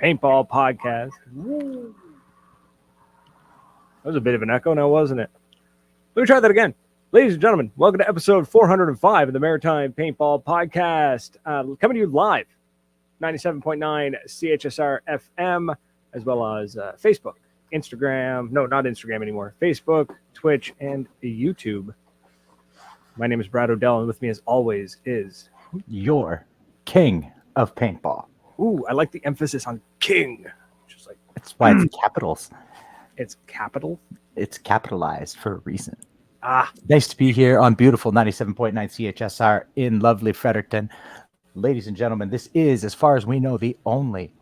Paintball Podcast. Woo. That was a bit of an echo now, wasn't it? Let me try that again. Ladies and gentlemen, welcome to episode 405 of the Maritime Paintball Podcast. Coming to you live, 97.9 CHSR FM, as well as Facebook, Instagram. No, not Instagram anymore. Facebook, Twitch, and YouTube. My name is Brad Odell, and with me, as always, is your king of paintball. Ooh, I like the emphasis on king. Just like that's why it's capitals. It's capital. It's capitalized for a reason. Nice to be here on beautiful 97.9 CHSR in lovely Fredericton. Ladies and gentlemen, this is, as far as we know, the only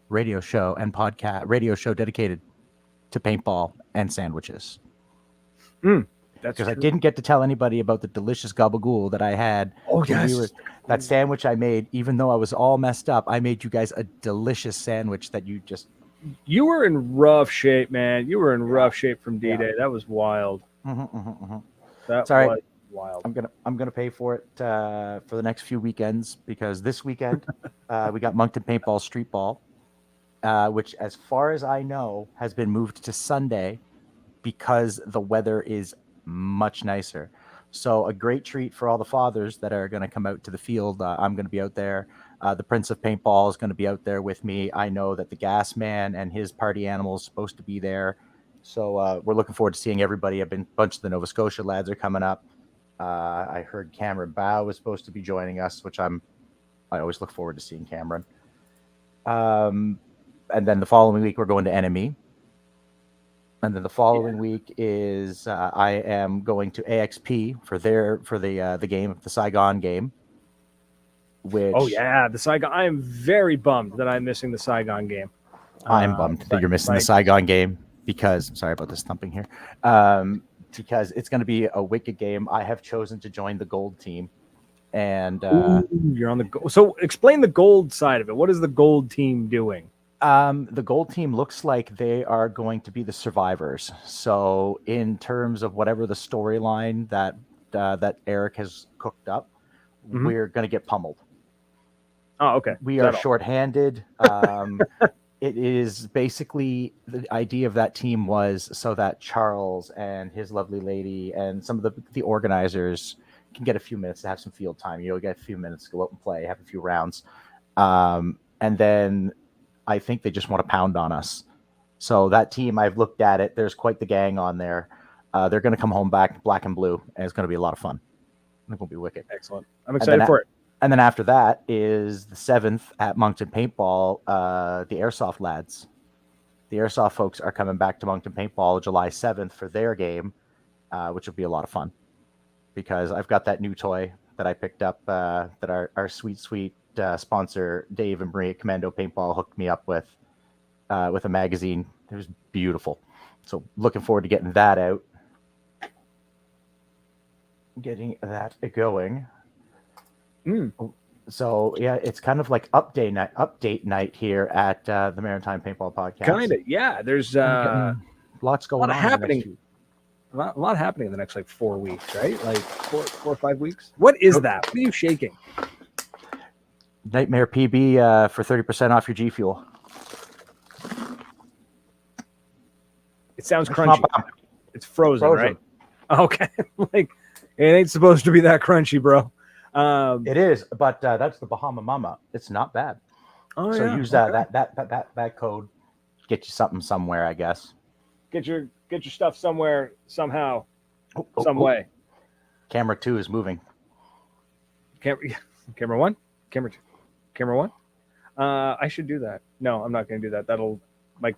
radio show dedicated to paintball and sandwiches. That's because I didn't get to tell anybody about the delicious gabagool that I had. Oh, yes. That sandwich I made, even though I was all messed up, I made you guys a delicious sandwich that you just... You were in rough shape, man. You were in rough shape from D-Day. Yeah. That was wild. That was wild. I'm gonna pay for it for the next few weekends, because this weekend we got Moncton Paintball Street Ball, which, as far as I know, has been moved to Sunday because the weather is much nicer. So a great treat for all the fathers that are going to come out to the field. I'm going to be out there. The Prince of Paintball is going to be out there with me. I know that the Gas Man and his party animal is supposed to be there. So we're looking forward to seeing everybody. A bunch of the Nova Scotia lads are coming up. I heard Cameron Bow was supposed to be joining us, which I always look forward to seeing Cameron. And then the following week, we're going to Enemy. And then the following week is I am going to AXP for the game, the Saigon game. The Saigon. I am very bummed that I'm missing the Saigon game. I'm bummed that you're missing the Saigon game because, sorry about this thumping here, because it's going to be a wicked game. I have chosen to join the gold team, and you're on the gold. So explain the gold side of it. What is the gold team doing? The gold team looks like they are going to be the survivors. So in terms of whatever the storyline that Eric has cooked up, we're going to get pummeled. Oh, okay. We are shorthanded. It is basically, the idea of that team was so that Charles and his lovely lady and some of the organizers can get a few minutes to have some field time. You'll get a few minutes to go out and play, have a few rounds. And then I think they just want to pound on us. So that team, I've looked at it. There's quite the gang on there. They're going to come home back black and blue, and it's going to be a lot of fun. I think it'll be wicked. Excellent. I'm excited for it. And then after that is the 7th at Moncton Paintball, the Airsoft lads. The Airsoft folks are coming back to Moncton Paintball July 7th for their game, which will be a lot of fun. Because I've got that new toy that I picked up that our sweet sponsor Dave and Marie at Commando Paintball hooked me up with a magazine. It was beautiful. So looking forward to getting that out. Getting that going. So yeah, it's kind of like update night here at the Maritime Paintball Podcast. Kind of, yeah. There's lots going on. Happening. A lot happening in the next 4 weeks, right? Like 4 or 5 weeks. What is that? What are you shaking? Nightmare PB for 30% off your G Fuel. It sounds crunchy. It's frozen, right? Okay. It ain't supposed to be that crunchy, bro. It is, but that's the Bahama Mama. It's not bad. Oh, so yeah. Use that code. Get you something somewhere, I guess. Get your stuff somewhere, somehow, some way. Camera 2 is moving. Camera 1? Camera 2. Camera 1? I should do that. No, I'm not going to do that. That'll, my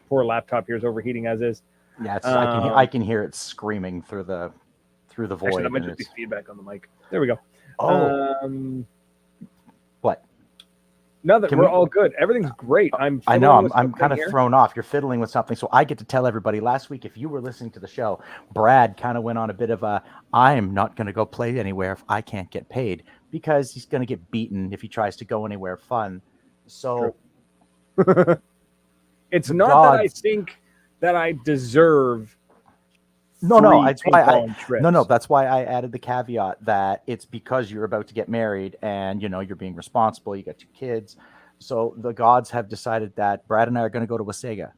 poor laptop here is overheating as is. Yeah, I can hear it screaming through the void. Actually, that might just be feedback on the mic. There we go. What? No, we're all good. Everything's great. I know. I'm kind of thrown off. You're fiddling with something, so I get to tell everybody. Last week, if you were listening to the show, Brad kind of went on a bit of a, I'm not going to go play anywhere if I can't get paid, because he's going to get beaten if he tries to go anywhere fun. So it's not that I think that I deserve. No. That's why I added the caveat that it's because you're about to get married and you're being responsible. You got 2 kids, So the gods have decided that Brad and I are going to go to Wasaga.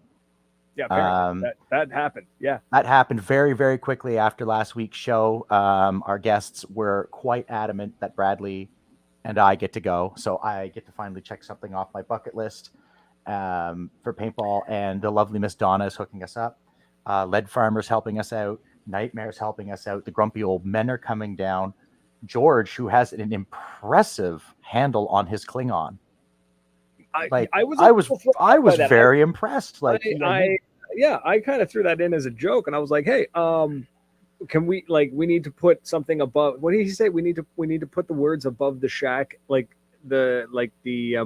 Yeah, apparently that happened. Yeah. That happened very, very quickly after last week's show. Our guests were quite adamant that Bradley and I get to go. So I get to finally check something off my bucket list for paintball. And the lovely Miss Donna is hooking us up. Lead Farmer's helping us out. Nightmare's helping us out. The grumpy old men are coming down. George, who has an impressive handle on his Klingon. I was very impressed. Like I kind of threw that in as a joke, and I was like, hey, can we we need to put something above? What did he say? We need to put the words above the shack, like the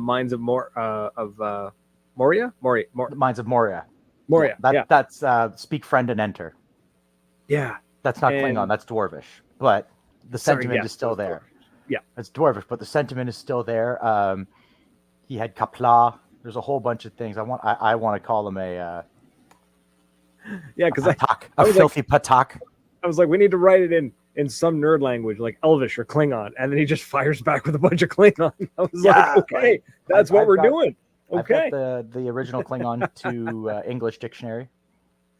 Mines of Moria. Mines of Moria. Moria. That's speak friend and enter. Yeah. That's not Klingon, that's Dwarvish. But the sentiment is still there. Yeah. It's Dwarvish, but the sentiment is still there. He had Kapla. There's a whole bunch of things. I want to call him a because a filthy patak. I was like, we need to write it in some nerd language like Elvish or Klingon, and then he just fires back with a bunch of Klingon. I was like, okay, right. That's what we're doing. Okay. I've got the original Klingon to English dictionary,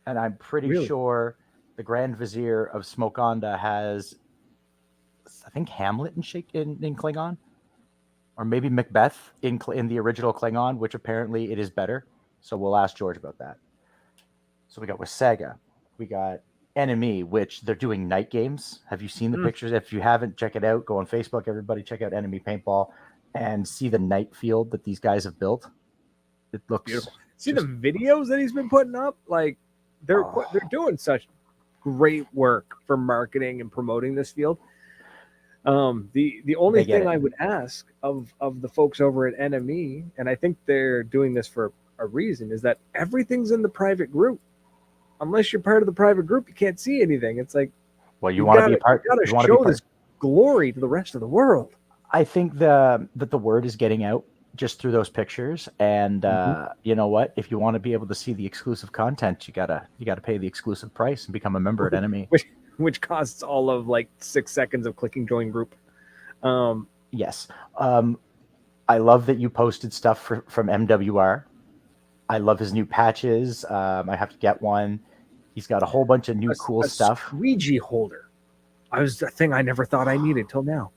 and I'm pretty sure the Grand Vizier of Smokonda has, I think, Hamlet in Klingon, or maybe Macbeth in the original Klingon, which apparently it is better. So we'll ask George about that. So we got Wasaga, we got Enemy, which they're doing night games. Have you seen the pictures? If you haven't, check it out. Go on Facebook, everybody. Check out Enemy Paintball and see the night field that these guys have built. It looks beautiful. See the videos that he's been putting up? Like they're doing such great work for marketing and promoting this field. The only thing I would ask of the folks over at NME, and I think they're doing this for a reason, is that everything's in the private group. Unless you're part of the private group, you can't see anything. It's like, well, you want to be part. You got to show this glory to the rest of the world. I think that the word is getting out just through those pictures, and you know what? If you want to be able to see the exclusive content, you gotta pay the exclusive price and become a member at Enemy, which costs all of like 6 seconds of clicking join group. Yes, I love that you posted stuff from MWR. I love his new patches. I have to get one. He's got a whole bunch of new cool stuff. Squeegee holder. I was a thing I never thought I needed till now.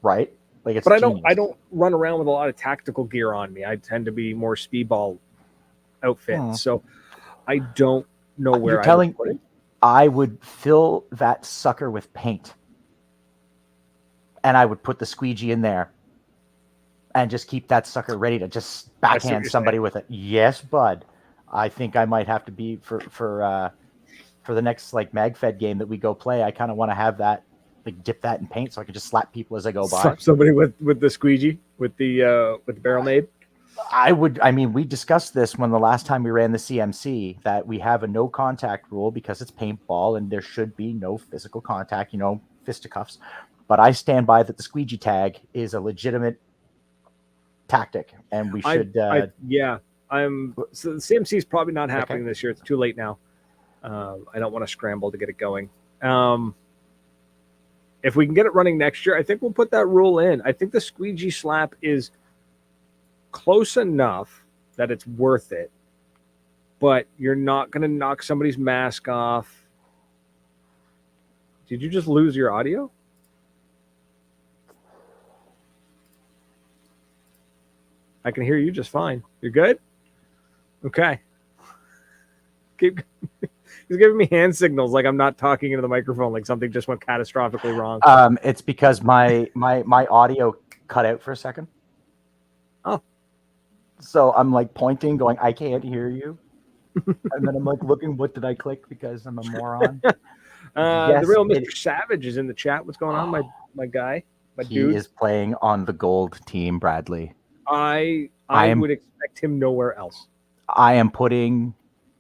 Right. Like but I don't run around with a lot of tactical gear on me. I tend to be more speedball outfit. So I don't know where you're telling I would fill that sucker with paint. And I would put the squeegee in there and just keep that sucker ready to just backhand somebody with it. Yes, bud. I think I might have to be for the next like MagFed game that we go play. I kind of want to have that, like, dip that in paint so I can just slap people as I go by. Slap somebody with the squeegee, with the barrel nade. We discussed this when the last time we ran the CMC, that we have a no contact rule because it's paintball and there should be no physical contact, fisticuffs. But I stand by that the squeegee tag is a legitimate tactic, and we should. So the CMC is probably not happening this year. It's too late now. I don't want to scramble to get it going. If we can get it running next year, I think we'll put that rule in. I think the squeegee slap is close enough that it's worth it, but you're not going to knock somebody's mask off. Did you just lose your audio? I can hear you just fine. You're good? Okay. He's giving me hand signals like I'm not talking into the microphone, like something just went catastrophically wrong. It's because my audio cut out for a second. Oh. So I'm like pointing, going, I can't hear you. And then I'm like looking, what did I click? Because I'm a moron. The real Mr. Savage is in the chat. What's going on, my guy? He is playing on the gold team, Bradley. I would expect him nowhere else. I am putting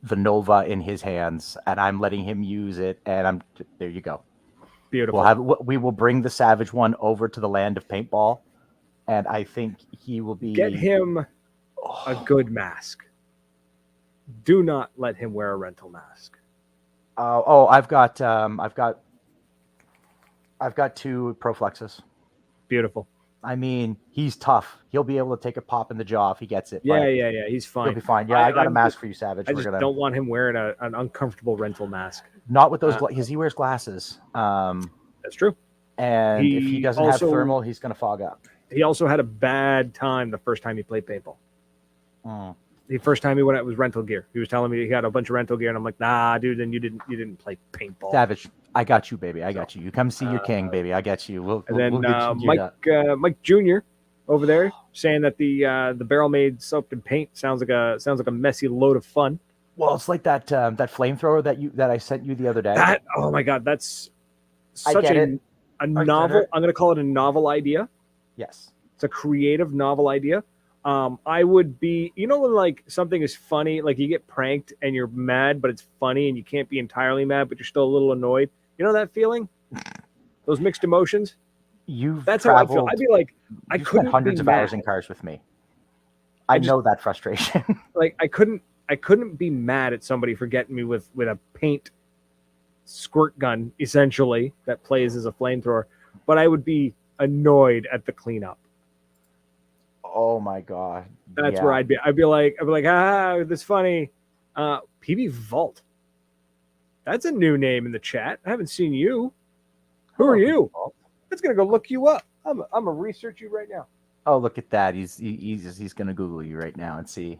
the Nova in his hands, and I'm letting him use it. And there you go. Beautiful. We will bring the Savage one over to the land of paintball, and I think he will be. Get him a good mask. Do not let him wear a rental mask. I've got two Proflexes. Beautiful. I mean, he's tough. He'll be able to take a pop in the jaw if he gets it. Yeah, but yeah, yeah. He's he'll fine. be fine. Yeah, I got a I'm mask just- for you, Savage. I We're just gonna don't want him wearing an uncomfortable rental mask. not with those uh, because he wears glasses. That's true. And if he He doesn't also- have thermal, he's gonna fog up. He also had a bad time the first time he played paintball. Mm. The first time he went out was rental gear. He was telling me he had a bunch of rental gear, and I'm like, nah, dude, then you didn't play paintball. Savage, I got you, baby. I got you. You come see your king, baby. I got you. We'll And then get you geared up. Mike Jr. over there saying that the barrel made soaked in paint sounds like a messy load of fun. Well, it's like that flamethrower that I sent you the other day. That, oh my god, that's I such get a it. novel. I'm going to call it a novel idea. Yes. It's a creative novel idea. I would be, when like something is funny, like you get pranked and you're mad, but it's funny and you can't be entirely mad, but you're still a little annoyed. You know that feeling? Those mixed emotions? That's how I feel. I'd be like, I You've couldn't spent hundreds be of mad. hours in cars with me. I know that frustration. Like I couldn't be mad at somebody for getting me with a paint squirt gun, essentially, that plays as a flamethrower, but I would be annoyed at the cleanup. Oh my god. That's where I'd be like, this funny. PB Vault. That's a new name in the chat. I haven't seen you. Who are you? That's gonna go look you up. I'm gonna research you right now. Oh, look at that. He's gonna Google you right now and see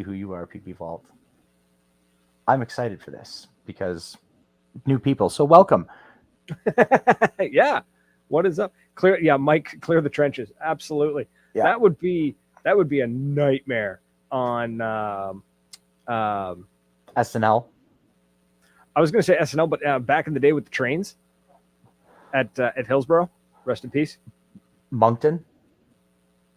who you are, PP Vault. I'm excited for this because new people. So welcome. Yeah. What is up? Mike, clear the trenches. Absolutely. Yeah. That would be a nightmare on SNL. I was going to say SNL, but back in the day with the trains at Hillsborough, rest in peace. Moncton.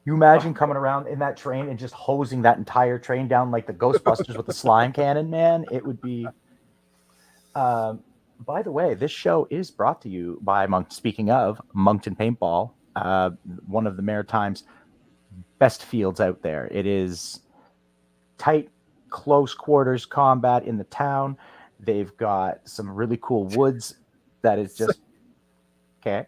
You imagine coming around in that train and just hosing that entire train down like the Ghostbusters with the slime cannon, man. It would be. By the way, this show is brought to you by speaking of Moncton Paintball, one of the Maritime's best fields out there. It is tight, close quarters combat in the town. They've got some really cool woods that is just okay.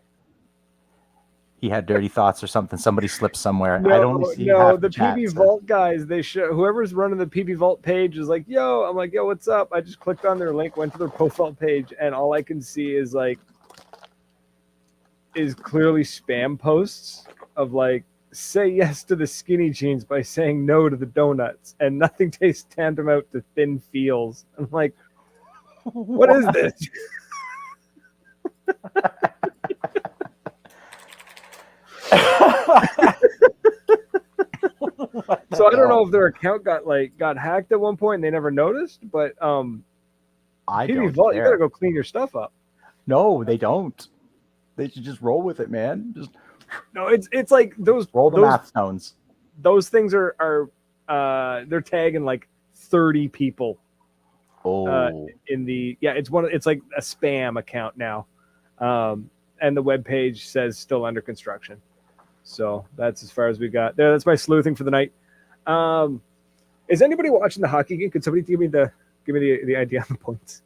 He had dirty thoughts or something. Somebody slipped somewhere. I don't see the PB Vault guys. They show whoever's running the PB Vault page is like, yo. I'm like, yo, what's up? I just clicked on their link, went to their profile page, and all I can see is clearly spam posts of like, say yes to the skinny jeans by saying no to the donuts, and nothing tastes tantamount to thin feels. I'm like, what is this? So I don't know if their account got hacked at one point and they never noticed, but PB Vault, you gotta go clean your stuff up. No, they don't. They should just roll with it, man. Just no, it's like those roll the math stones. Those things are they're tagging like 30 people. It's like a spam account now, and the webpage says still under construction. So that's as far as we got there. That's my sleuthing for the night. Is anybody watching the hockey game? Could somebody give me the idea on the points?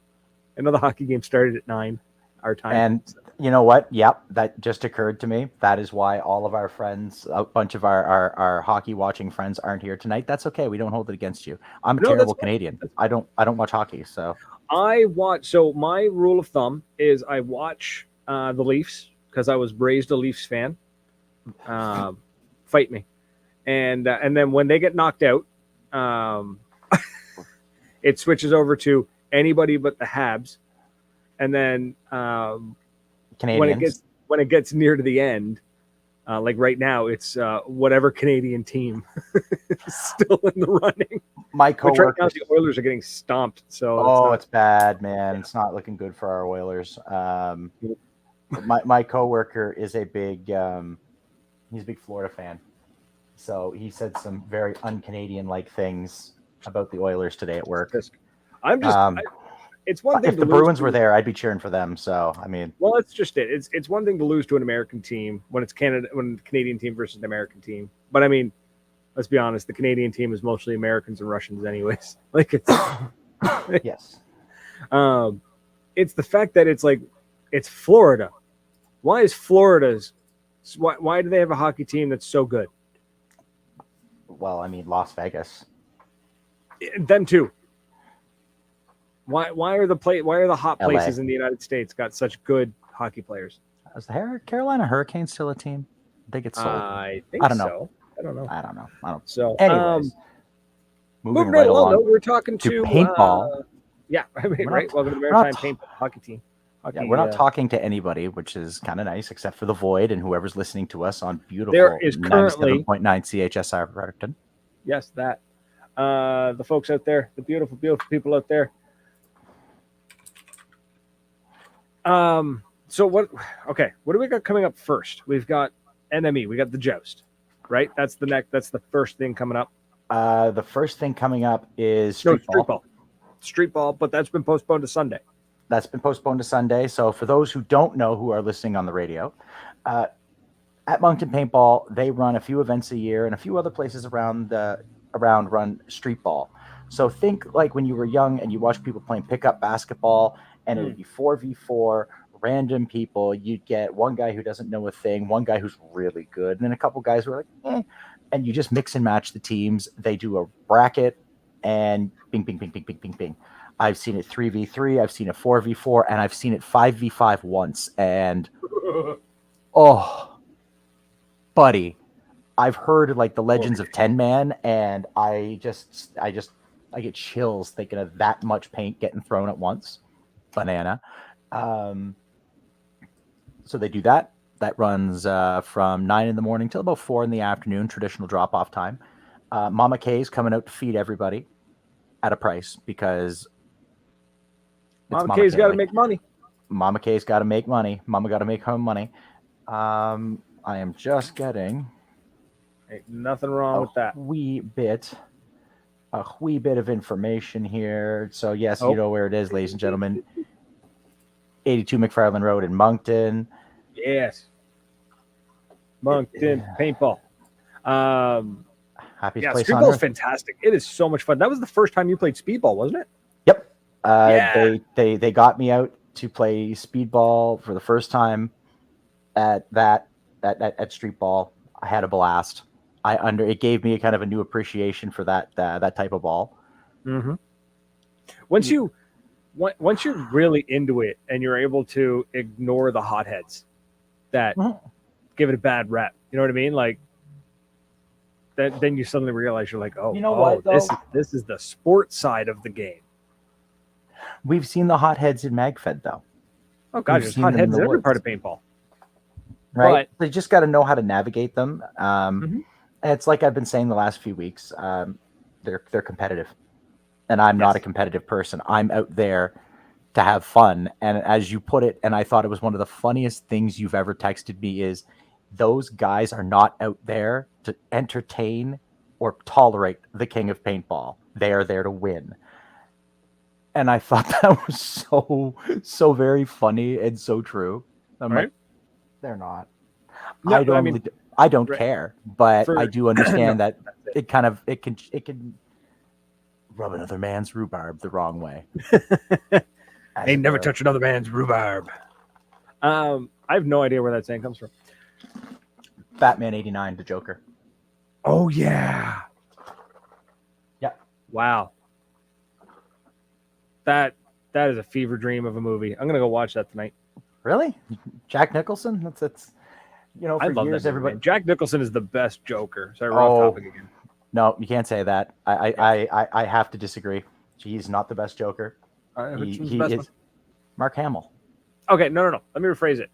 I know the hockey game started at 9 our time. And you know what? Yep, that just occurred to me. That is why all of our friends, a bunch of our hockey watching friends aren't here tonight. That's okay. We don't hold it against you. I'm a terrible Canadian. I don't watch hockey. So So my rule of thumb is I watch the Leafs because I was raised a Leafs fan. Fight me, and then when they get knocked out, it switches over to anybody but the Habs, and then Canadians. when it gets near to the end, like right now, it's whatever Canadian team is still in the running. My coworker. Right now, the Oilers are getting stomped. So it's bad, man. Yeah. It's not looking good for our Oilers. My coworker is a big. He's a big Florida fan. So he said some very un-Canadian like things about the Oilers today at work. I'm just it's one thing if the Bruins were there, I'd be cheering for them. So I mean, well, it's just it's one thing to lose to an American team when it's the Canadian team versus an American team. But I mean, let's be honest, the Canadian team is mostly Americans and Russians anyways. Like it's yes. It's the fact that it's Florida. Why is Florida's So why do they have a hockey team that's so good? Well, I mean, Las Vegas. Them too. Why are the hot LA. places in the United States got such good hockey players? Is the Carolina Hurricanes still a team? I think it's sold. I think I don't know. so. I don't know. I don't know. So, Anyways, moving right along, though, we're talking to paintball. Yeah, I mean, We're right. not- Welcome to the we're not Maritime Paintball Hockey Team. Yeah, we're not talking to anybody, which is kind of nice, except for the Void and whoever's listening to us on beautiful There is currently 97.9 CHSR Fredericton. Yes, that. The folks out there, the beautiful, beautiful people out there. So what? Okay, what do we got coming up first? We've got NME. We got the Joust, right? That's the first thing coming up. The first thing coming up is Street Ball. Street Ball, but that's been postponed to Sunday. That's been postponed to Sunday. So for those who don't know, who are listening on the radio, at Moncton Paintball, they run a few events a year, and a few other places around run street ball. So think like when you were young and you watched people playing pickup basketball, and it would be 4v4, random people. You'd get one guy who doesn't know a thing, one guy who's really good, and then a couple guys who are like, eh. And you just mix and match the teams. They do a bracket, and bing, bing, bing, bing, bing, bing, bing. I've seen it 3v3, I've seen it 4v4, and I've seen it 5v5 once. And oh, buddy, I've heard like the legends of 10 Man, and I get chills thinking of that much paint getting thrown at once. Banana. So they do that. That runs from 9 in the morning till about 4 in the afternoon, traditional drop-off time. Mama K's coming out to feed everybody at a price because Mama K's got to make money. Mama K's got to make money. Mama got to make her money. I am just getting nothing wrong with that. A wee bit of information here. So yes, you know where it is, ladies and gentlemen. 82 McFarland Road in Moncton. Yes. Moncton Paintball. Happiest place on Speedball's earth. fantastic. It is so much fun. That was the first time you played Speedball, wasn't it? Yep. Yeah. They got me out to play Speedball for the first time at Street Ball. I had a blast. It gave me a kind of a new appreciation for that type of ball. Mm-hmm. Once you're really into it and you're able to ignore the hotheads that give it a bad rep, you know what I mean? Like then you suddenly realize you're like, oh, you know what? This is the sport side of the game. We've seen the hotheads in MagFed though. Oh God, there's hotheads in every part of paintball. Right? But they just got to know how to navigate them. And it's like I've been saying the last few weeks. They're competitive, and I'm not a competitive person. I'm out there to have fun. And as you put it, and I thought it was one of the funniest things you've ever texted me is those guys are not out there to entertain or tolerate the king of paintball. They are there to win. And I thought that was so very funny and so true. I'm like, they're not. No, I don't care, but I do understand that it can rub another man's rhubarb the wrong way. Ain't never touch another man's rhubarb. I have no idea where that saying comes from. Batman 89, the Joker. Oh yeah. Yeah. Wow. That is a fever dream of a movie. I'm gonna go watch that tonight. Really? Jack Nicholson? That's for I love years that everybody. Jack Nicholson is the best Joker. Sorry, we're off topic again. No, you can't say that. I have to disagree. He's not the best Joker. He is Mark Hamill. Okay, no. Let me rephrase it.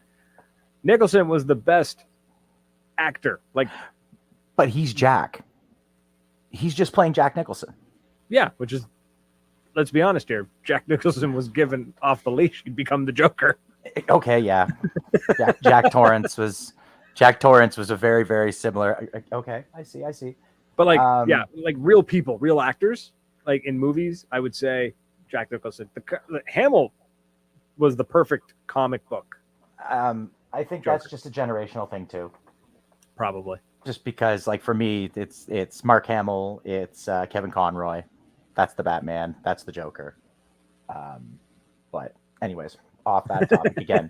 Nicholson was the best actor. But he's Jack. He's just playing Jack Nicholson. Yeah, which is, let's be honest here. Jack Nicholson was given off the leash. He'd become the Joker. Okay, yeah. Jack Torrance was a very, very similar. Okay, I see. But like real people, real actors, like in movies, I would say Jack Nicholson. The Hamill was the perfect comic book. I think Joker. That's just a generational thing too. Probably. Just because, like for me, it's Mark Hamill, it's Kevin Conroy. That's the Batman. That's the Joker. But anyways, off that topic again.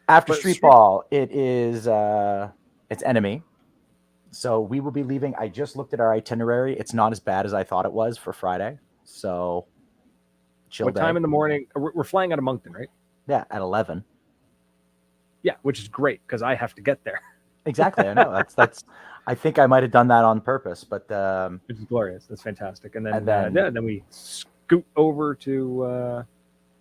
After But street ball, it is it's enemy. So we will be leaving. I just looked at our itinerary. It's not as bad as I thought it was for Friday. So chill what day. time in the morning? We're flying out of Moncton, right? Yeah, at 11. Yeah, which is great because I have to get there. Exactly. I know. That's. I think I might have done that on purpose, but Which is glorious. That's fantastic. And And then, then- then we scoot over to.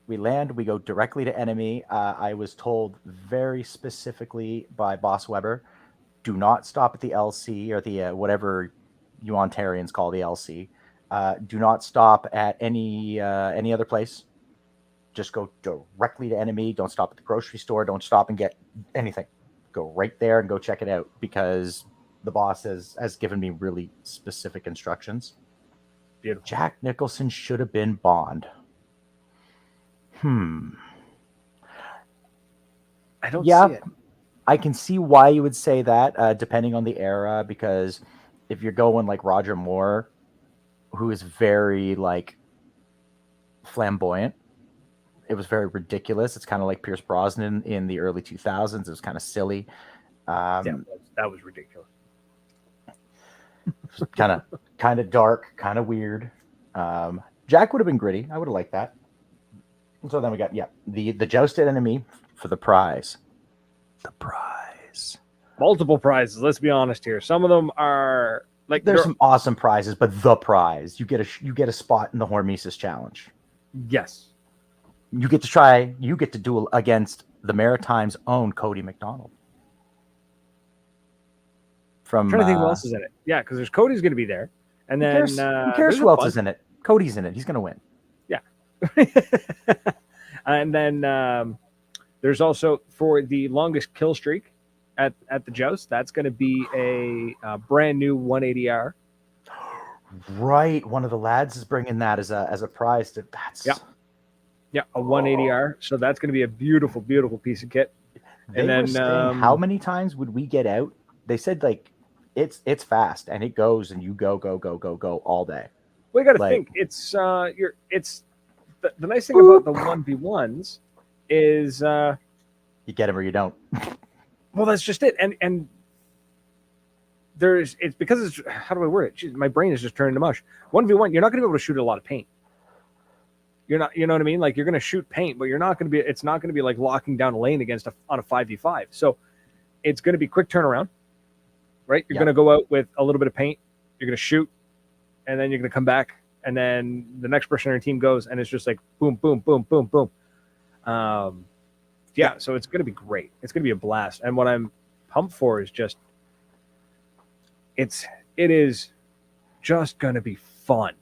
we land. We go directly to enemy. I was told very specifically by Boss Weber, do not stop at the LC or the whatever you Ontarians call the LC. Do not stop at any other place. Just go directly to enemy. Don't stop at the grocery store. Don't stop and get anything. Go right there and go check it out because the boss has given me really specific instructions. Beautiful. Jack Nicholson should have been Bond. I don't Yeah. see it. I can see why you would say that, depending on the era, because if you're going like Roger Moore, who is very like flamboyant, it was very ridiculous. It's kind of like Pierce Brosnan in the early 2000s. It was kind of silly. Yeah, that was ridiculous. kind of dark, kind of weird. Jack would have been gritty. I would have liked that. And so then we got the jousted enemy for the prize. The prize. Multiple prizes. Let's be honest here. Some of them are like There's some awesome prizes, but the prize, you get a spot in the Hormesis challenge. yes. You get to duel against the Maritime's own Cody McDonald. I'm trying to think who else is in it. Yeah, because there's Cody's going to be there, and then who cares there's who a else is in it? Cody's in it. He's going to win. and then there's also for the longest kill streak at the joust. That's going to be a brand new 180R. Right, one of the lads is bringing that as a prize. Yeah, a 180R. So that's going to be a beautiful, beautiful piece of kit. They And were then, saying, how many times would we get out? They said like it's fast and it goes and you go all day. We got to like- think it's the nice thing about the 1v1s is You get them or you don't. well, that's just it. And it's because it's, how do I word it? Jeez, my brain is just turning to mush. 1v1, you're not going to be able to shoot a lot of paint. You're not, you know what I mean? Like you're going to shoot paint, but it's not going to be like locking down a lane on a 5v5. So it's going to be quick turnaround, right? You're going to go out with a little bit of paint. You're going to shoot, and then you're going to come back, and then the next person on your team goes, and it's just like boom, boom, boom, boom, boom. So it's going to be great. It's going to be a blast. And what I'm pumped for is just, it is just going to be fun.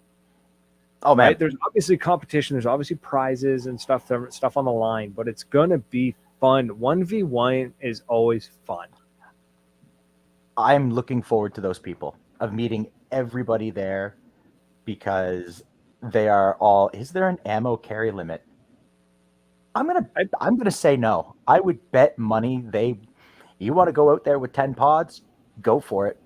Oh man, Right? There's obviously competition. There's obviously prizes and stuff on the line, but it's going to be fun. 1v1 is always fun. I'm looking forward to those people, of meeting everybody there, because they are all. Is there an ammo carry limit? I'm gonna say no. I would bet money you want to go out there with 10 pods, go for it.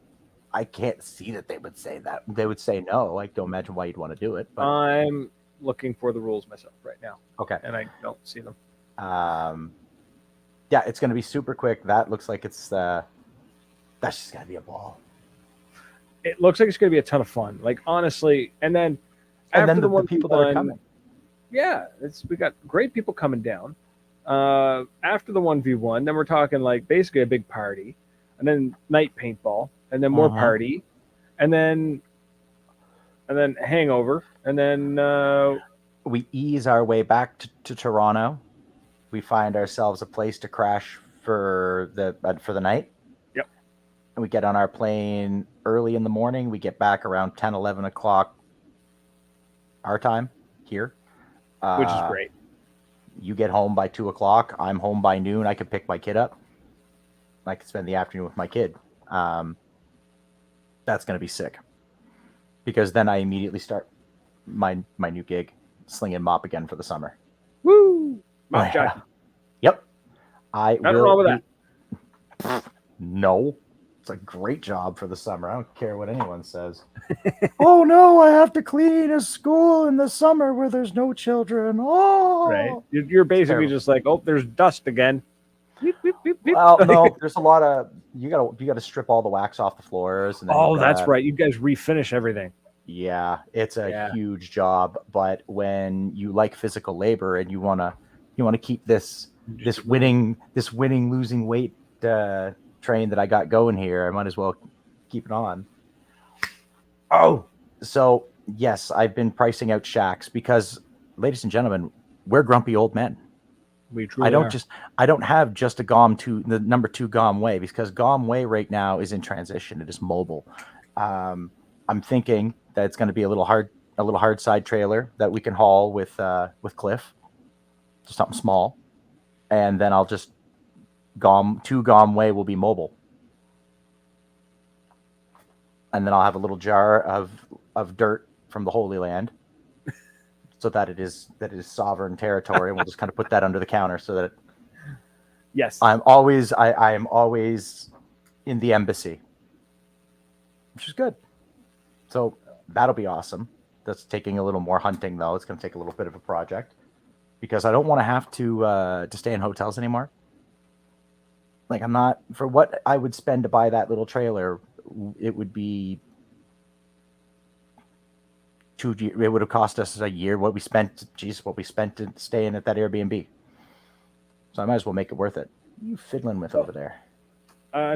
I can't see that they would say that. They would say no. I don't imagine why you'd want to do it. But I'm looking for the rules myself right now, okay. and I don't see them. Yeah, it's going to be super quick. That looks like that's just going to be a ball. It looks like it's going to be a ton of fun. Like honestly, and then after the one people that are coming. Yeah, we got great people coming down. After the 1v1, then we're talking like basically a big party, and then night paintball, and then more party, and then hangover, and then we ease our way back to Toronto. We find ourselves a place to crash for the night. Yep. And we get on our plane early in the morning. We get back around 10, 11 o'clock our time here. Which is great. You get home by 2 o'clock. I'm home by noon. I can pick my kid up. I can spend the afternoon with my kid. That's going to be sick. Because then I immediately start my new gig, slinging mop again for the summer. Woo! Mop jockey. Yep. Nothing wrong with that. No. It's a great job for the summer. I don't care what anyone says. Oh no, I have to clean a school in the summer where there's no children. Oh, Right. You're basically terrible. just like, oh, there's dust again. Well, no, there's a lot of you gotta strip all the wax off the floors, and then Oh, you've that's gotta, right. You guys refinish everything. yeah, it's a Yeah. huge job. But when you like physical labor and you wanna keep this winning losing weight train that I got going here, I might as well keep it on. Oh, so yes, I've been pricing out shacks because, ladies and gentlemen, we're grumpy old men. We truly are. I don't have just the number 2 GOM Way, because GOM Way right now is in transition. It is mobile. I'm thinking that it's going to be a little hard side trailer that we can haul with Cliff, just something small, and then I'll just 2 GOM Way will be mobile, and then I'll have a little jar of dirt from the Holy Land, so that it is sovereign territory, and we'll just kind of put that under the counter so that Yes. I am always in the embassy, which is good. So that'll be awesome. That's taking a little more hunting, though. It's going to take a little bit of a project because I don't want to have to stay in hotels anymore. Like, I'm not, for what I would spend to buy that little trailer, it would be it would have cost us a year what we spent to stay in at that Airbnb. So I might as well make it worth it. What are you fiddling with over there?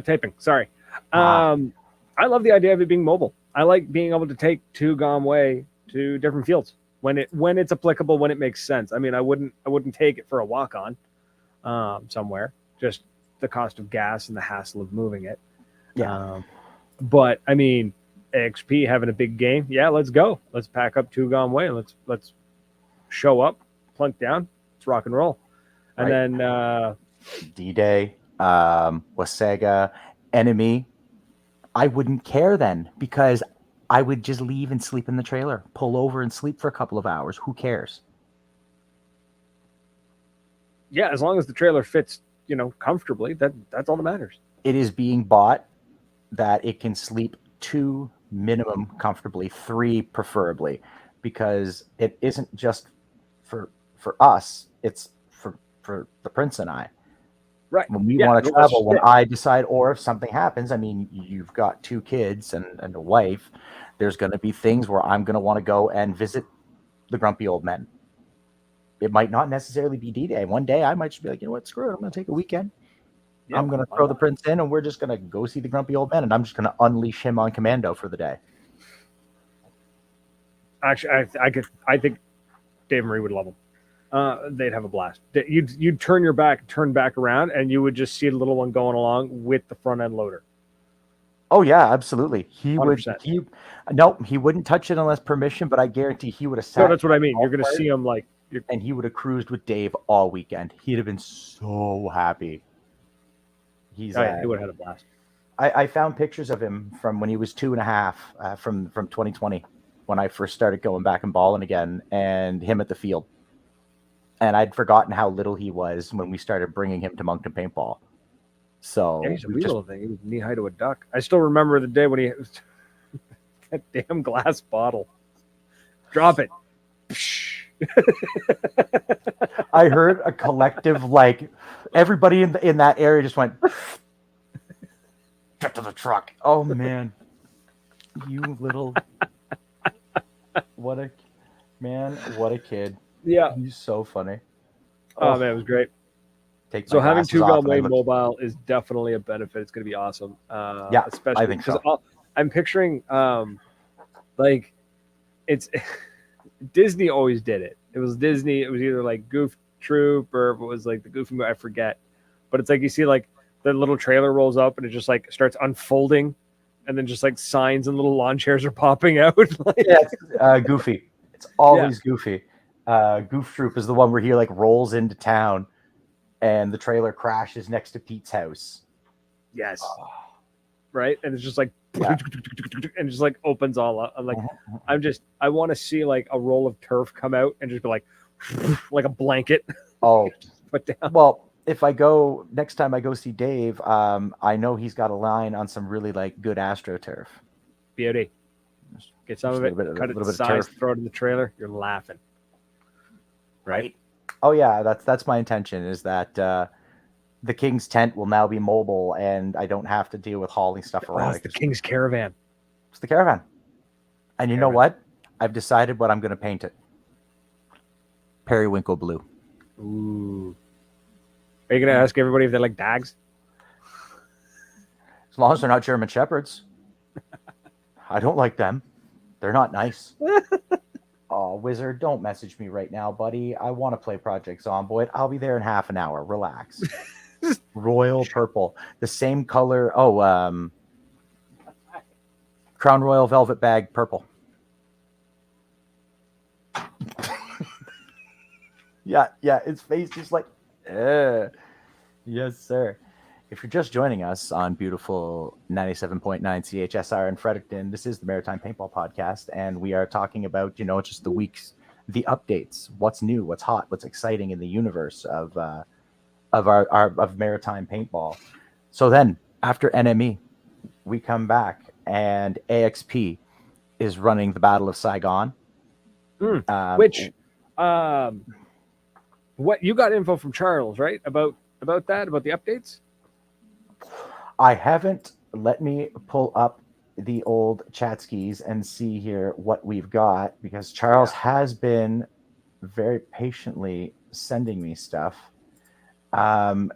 Taping. Sorry. I love the idea of it being mobile. I like being able to take 2 GOM Way to different fields when it's applicable, when it makes sense. I mean, I wouldn't take it for a walk on somewhere. Just the cost of gas and the hassle of moving it. Yeah. But I mean, AXP having a big game. Yeah, let's go. Let's pack up 2 GOM Way. Let's show up, plunk down. Let's rock and roll. And then D-Day, Wasaga, Enemy. I wouldn't care then, because I would just leave and sleep in the trailer, pull over and sleep for a couple of hours. Who cares? Yeah, as long as the trailer fits, comfortably, that's all that matters. It is being bought that it can sleep 2 minimum comfortably, 3 preferably, because it isn't just for us, it's for the Prince and I. Right. When we want to travel, when I decide, or if something happens, I mean, you've got 2 kids and a wife, there's going to be things where I'm going to want to go and visit the grumpy old men. It might not necessarily be D-Day. One day I might just be like, you know what, screw it, I'm going to take a weekend. Yeah, I'm going to throw the Prince in, and we're just going to go see the grumpy old men, and I'm just going to unleash him on commando for the day. Actually, I think Dave Marie would love him. They'd have a blast. You'd turn back around, and you would just see the little one going along with the front end loader. Oh yeah, absolutely. He 100%. He wouldn't touch it unless permission, but I guarantee he would have sat. No, that's what I mean. You're going to see him and he would have cruised with Dave all weekend. He'd have been so happy. He would have had a blast. I found pictures of him from when he was 2.5, from 2020, when I first started going back and balling again, and him at the field. And I'd forgotten how little he was when we started bringing him to Moncton Paintball. So yeah, he's a wee little thing. He was knee high to a duck. I still remember the day when he that damn glass bottle. Drop it. I heard a collective, everybody in that area just went get to the truck. Oh man, you little what a kid. Yeah, he's so funny. Oh man, it was great. So having 2 GOM Way mobile is definitely a benefit. It's going to be awesome. Yeah, especially I think so. I'm picturing it's Disney always did it. It was Disney. It was either like Goof Troop or if it was like the Goofy movie, I forget. But it's like you see like the little trailer rolls up and it just like starts unfolding, and then just like signs and little lawn chairs are popping out. Yeah, Goofy. It's always Goofy. Goof Troop is the one where he like rolls into town and the trailer crashes next to Pete's house. Yes. Right? And it's just like and just like opens all up. I'm like, I want to see like a roll of turf come out and just be like a blanket. Oh, put down. Well, if I go next time I go see Dave, I know he's got a line on some really like good AstroTurf. Beauty. Get some of it, cut it to size, throw it in the trailer. You're laughing. Right? Oh yeah, that's my intention. Is that the King's tent will now be mobile, and I don't have to deal with hauling stuff around. It's the King's Caravan. It's the caravan. And you know what? I've decided what I'm going to paint it. Periwinkle blue. Ooh. Are you going to ask everybody if they like dags? As long as they're not German Shepherds. I don't like them. They're not nice. Oh, Wizard, don't message me right now, buddy. I want to play Project Zomboid. I'll be there in half an hour. Relax. Royal purple. The same color. Oh, Crown Royal Velvet Bag purple. Yeah, its face just like, yes, sir. If you're just joining us on beautiful 97.9 CHSR in Fredericton, this is the Maritime Paintball Podcast, and we are talking about, just the weeks, the updates, what's new, what's hot, what's exciting in the universe of Maritime Paintball. So then, after NME, we come back, and AXP is running the Battle of Saigon. What you got info from Charles, right? About that, about the updates? I haven't. Let me pull up the old chat skis and see here what we've got, because Charles has been very patiently sending me stuff.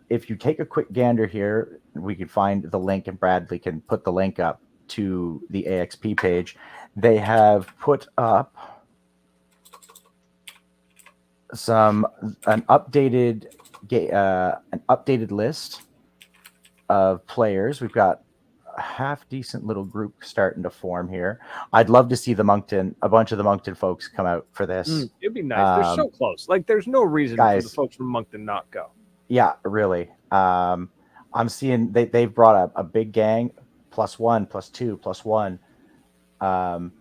If you take a quick gander here, we can find the link, and Bradley can put the link up to the AXP page. They have put up an updated list of players. We've got a half decent little group starting to form here. I'd love to see a bunch of the Moncton folks come out for this. It'd be nice. They're so close. Like, there's no reason for the folks from Moncton not go. Yeah, really. I'm seeing they've brought a big gang, +1, +2, +1.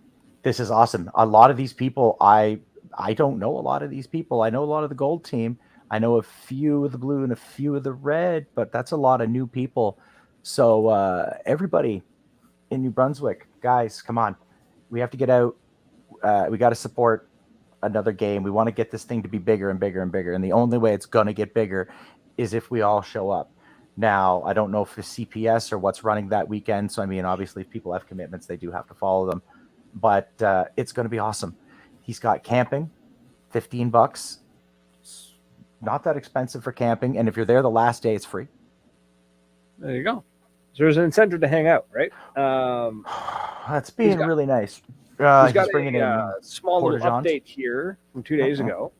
This is awesome. A lot of these people, I don't know a lot of these people. I know a lot of the gold team. I know a few of the blue and a few of the red, but that's a lot of new people. So everybody in New Brunswick, guys, come on. We have to get out. We got to support another game. We want to get this thing to be bigger and bigger and bigger. And the only way it's going to get bigger is if we all show up. Now, I don't know if the CPS or what's running that weekend. So, I mean, obviously, if people have commitments, they do have to follow them. But it's going to be awesome. He's got camping, $15. Not that expensive for camping, and if you're there the last day, it's free. There you go. So there's an incentive to hang out, right? That's being really nice. He's got a small little update here from 2 days ago.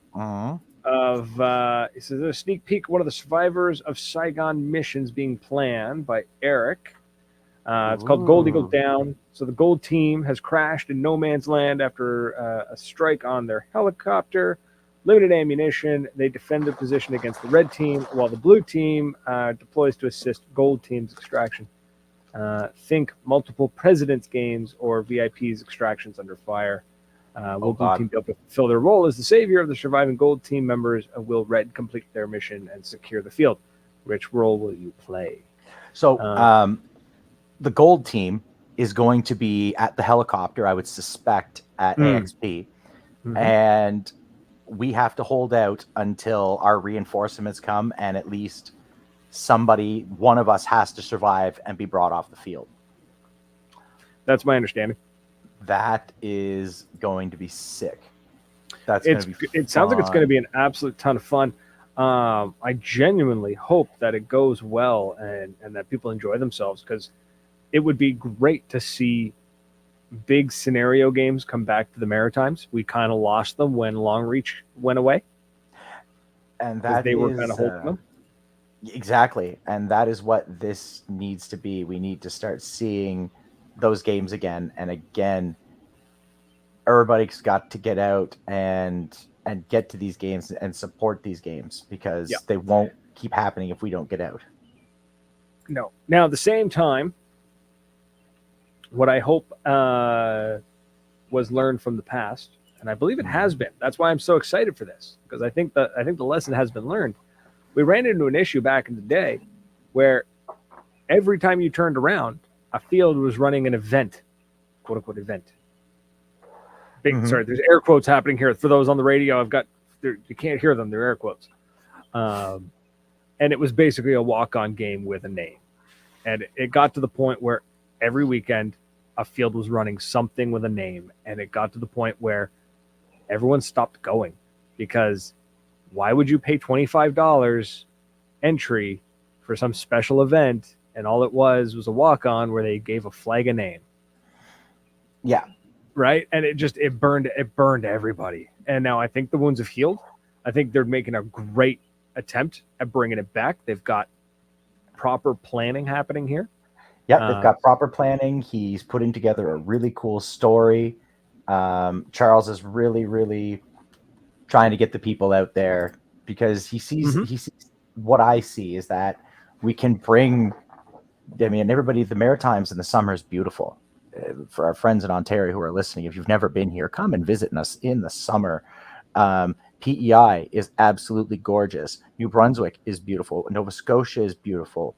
It says a sneak peek of one of the survivors of Saigon missions being planned by Eric. It's called Gold Eagle Down. So the gold team has crashed in no man's land after a strike on their helicopter. Limited ammunition. They defend their position against the red team, while the blue team deploys to assist gold team's extraction. Think multiple presidents games or VIP's extractions under fire. Will blue team be able to fulfill their role as the savior of the surviving gold team members? Will red complete their mission and secure the field? Which role will you play? So the gold team is going to be at the helicopter, I would suspect, at AXP. And we have to hold out until our reinforcements come, and at least one of us has to survive and be brought off the field. That's my understanding. That is going to be sick. It sounds like it's going to be an absolute ton of fun. I genuinely hope that it goes well and that people enjoy themselves, because it would be great to see big scenario games come back to the Maritimes. We kind of lost them when Long Reach went away, and that they were kind of holding them. Exactly, and that is what this needs to be. We need to start seeing those games again and again. Everybody's got to get out and get to these games and support these games, because they won't keep happening if we don't get out. No. Now, at the same time, what I hope was learned from the past, and I believe it has been. That's why I'm so excited for this, because I think the lesson has been learned. We ran into an issue back in the day where every time you turned around, a field was running an event, quote unquote event. Sorry, there's air quotes happening here for those on the radio. You can't hear them. They're air quotes. and it was basically a walk-on game with a name. And it got to the point where every weekend a field was running something with a name, and it got to the point where everyone stopped going because why would you pay $25 entry for some special event and all it was a walk-on where they gave a flag a name? Yeah. Right. And it burned everybody. And now I think the wounds have healed. I think they're making a great attempt at bringing it back. They've got proper planning happening here. Yeah, they've got proper planning. He's putting together a really cool story. Charles is really, really trying to get the people out there because he sees what I see is that we can bring. I mean, everybody, the Maritimes in the summer is beautiful. For our friends in Ontario who are listening, if you've never been here, come and visit us in the summer. PEI is absolutely gorgeous. New Brunswick is beautiful. Nova Scotia is beautiful.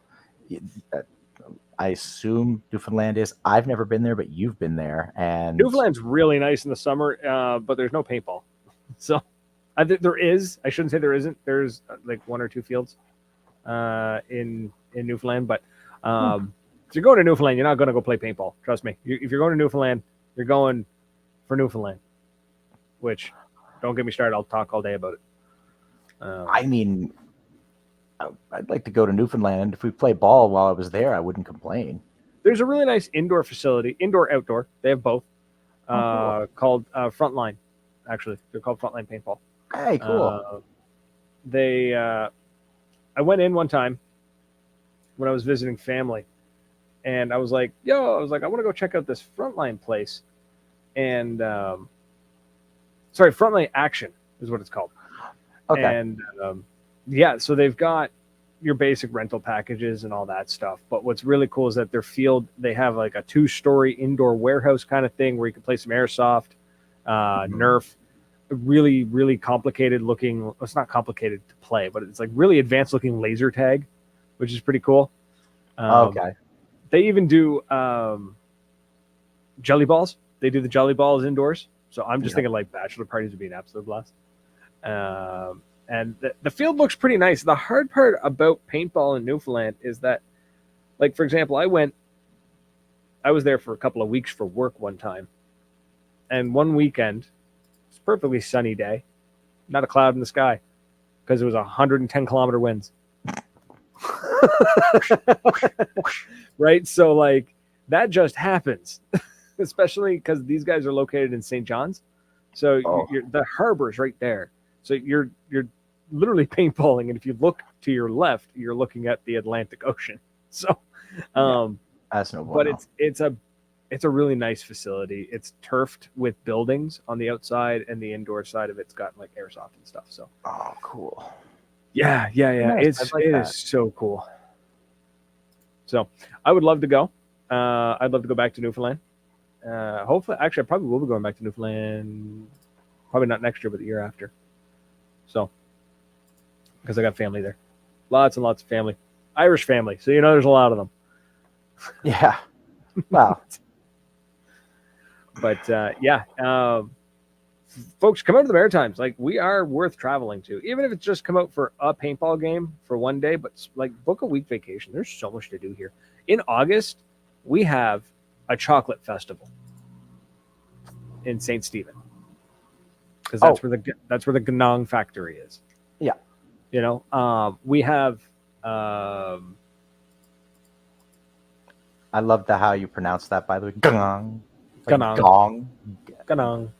I assume Newfoundland is. I've never been there, but you've been there. And Newfoundland's really nice in the summer, but there's no paintball. So there is. I shouldn't say there isn't. There's like one or two fields in Newfoundland, but if you're going to Newfoundland, you're not going to go play paintball. Trust me. If you're going to Newfoundland, you're going for Newfoundland, which don't get me started. I'll talk all day about it. I mean, I'd like to go to Newfoundland. If we play ball while I was there, I wouldn't complain. There's a really nice indoor facility, indoor, outdoor. They have both cool. called Frontline. Actually, they're called Frontline Paintball. Hey, cool. I went in one time when I was visiting family. And I was like, I want to go check out this Frontline place. And, Frontline Action is what it's called. Okay. And, so they've got your basic rental packages and all that stuff. But what's really cool is that their field, they have like a 2-story indoor warehouse kind of thing where you can play some airsoft, Nerf, really, really complicated looking. It's not complicated to play, but it's like really advanced looking laser tag, which is pretty cool. Okay. They even do jelly balls. They do the jelly balls indoors. So I'm just thinking like bachelor parties would be an absolute blast. And the field looks pretty nice. The hard part about paintball in Newfoundland is that, like, for example, I was there for a couple of weeks for work one time. And one weekend, it's a perfectly sunny day, not a cloud in the sky, because it was 110-kilometer winds. Right, so like that just happens, especially because these guys are located in St. John's, so the harbor's right there, so you're literally paintballing, and if you look to your left, you're looking at the Atlantic Ocean. So that's no but it's a really nice facility. It's turfed with buildings on the outside, and the indoor side of it's got like airsoft and stuff. So cool. Yeah. Nice. It is so cool. So I would love to go. I'd love to go back to Newfoundland. Hopefully, actually, I probably will be going back to Newfoundland. Probably not next year, but the year after. So, because I got family there, lots and lots of family, Irish family. So there's a lot of them. Yeah. Wow. But folks, come out to the Maritimes. Like, we are worth traveling to, even if it's just come out for a paintball game for one day, but like book a week vacation. There's so much to do here. In August, we have a chocolate festival in St. Stephen, because that's where the Ganong factory is. Yeah. We have I love how you pronounce that, by the way. Ganong. Ganong. Gong. Ganong.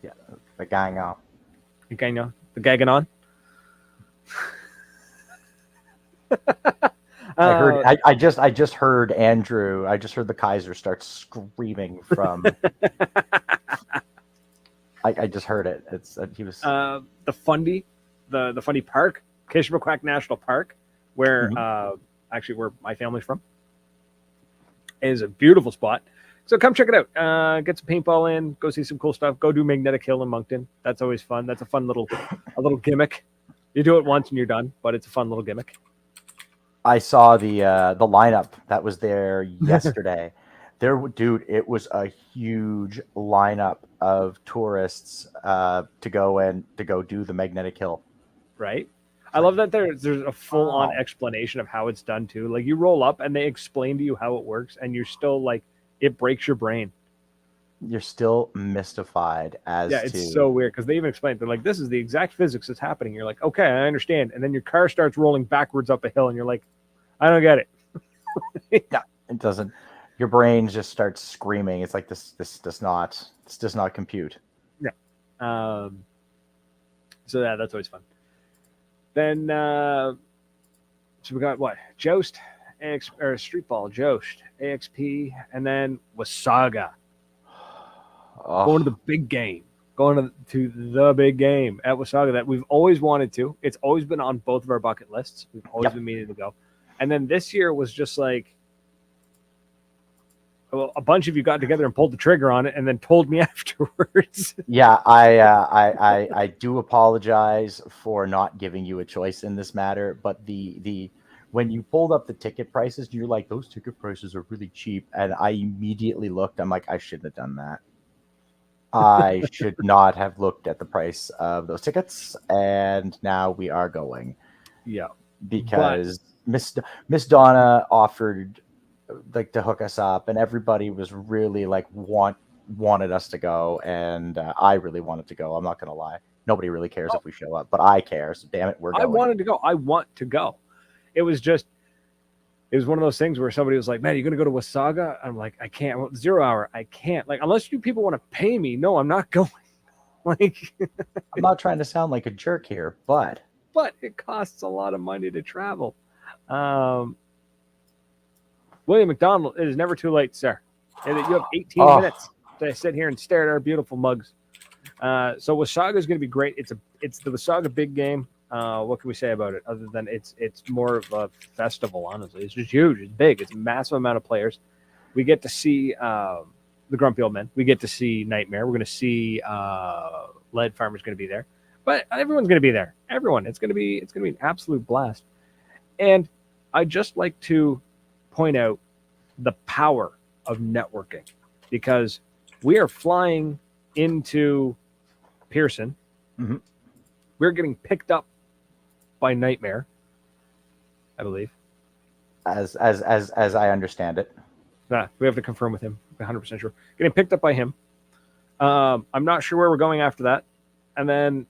Yeah, the gang off. The Gaganon. I just heard Andrew. I just heard the Kaiser start screaming from. I just heard it. He was the Fundy, the Fundy Park, Kishmaquack National Park, where actually where my family's from, is a beautiful spot. So come check it out. Get some paintball in. Go see some cool stuff. Go do Magnetic Hill in Moncton. That's always fun. That's a fun little gimmick. You do it once and you're done, but it's a fun little gimmick. I saw the lineup that was there yesterday. It was a huge lineup of tourists to go do the Magnetic Hill. Right. I love that there's a full on Wow. explanation of how it's done too. Like you roll up and they explain to you how it works, and you're still like, it breaks your brain. You're still mystified as Yeah, to it's so weird because they even explain they're like, this is the exact physics that's happening. You're like, okay, I understand. And then your car starts rolling backwards up a hill, and you're like, I don't get it. it doesn't. Your brain just starts screaming. It's like this does not compute. Um, so yeah, that's always fun. Then so we got what? Joust, or Street Ball, Joust, AXP, and then Wasaga. Going to the big game. Going to the big game at Wasaga that we've always wanted to. It's always been on both of our bucket lists. We've always been meaning to go. And then this year was just like, well, a bunch of you got together and pulled the trigger on it, and then told me afterwards. Yeah, I do apologize for not giving you a choice in this matter, but the when you pulled up the ticket prices, you're like, those ticket prices are really cheap, and I immediately looked. I'm like, I shouldn't have done that. I should not have looked at the price of those tickets, and now we are going Yeah. because Miss Donna offered like to hook us up, and everybody was really like wanted us to go, and I really wanted to go. I'm not gonna lie. Nobody really cares if we show up, but I care. So damn it, we're going. I wanted to go. I want to go. It was one of those things where somebody was like, man, you're going to go to Wasaga? I'm like, I can't. Well, 0 hour, I can't. Like, unless you people want to pay me, no, I'm not going. Like, I'm not trying to sound like a jerk here, but it costs a lot of money to travel. William McDonald, it is never too late, sir. And you have 18 minutes to sit here and stare at our beautiful mugs. So Wasaga is going to be great. It's the Wasaga big game. What can we say about it other than it's more of a festival? Honestly, it's just huge. It's big. It's a massive amount of players. We get to see the Grumpy Old Men. We get to see Nightmare. We're going to see Lead Farmer's going to be there, but everyone's going to be there. Everyone. It's going to be an absolute blast. And I just like to point out the power of networking because we are flying into Pearson. Mm-hmm. We're getting picked up by Nightmare, I believe. As I understand it. We have to confirm with him. 100% sure. Getting picked up by him. I'm not sure where we're going after that. And then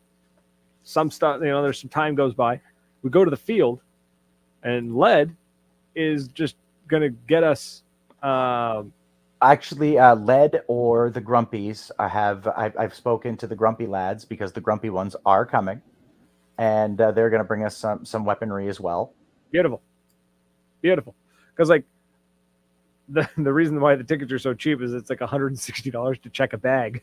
some stuff, there's some time goes by. We go to the field, and Lead is just going to get us. Actually, Lead or the Grumpies. I've spoken to the Grumpy lads because the Grumpy ones are coming, and they're going to bring us some weaponry as well. Beautiful. Because like the reason why the tickets are so cheap is it's like $160 to check a bag.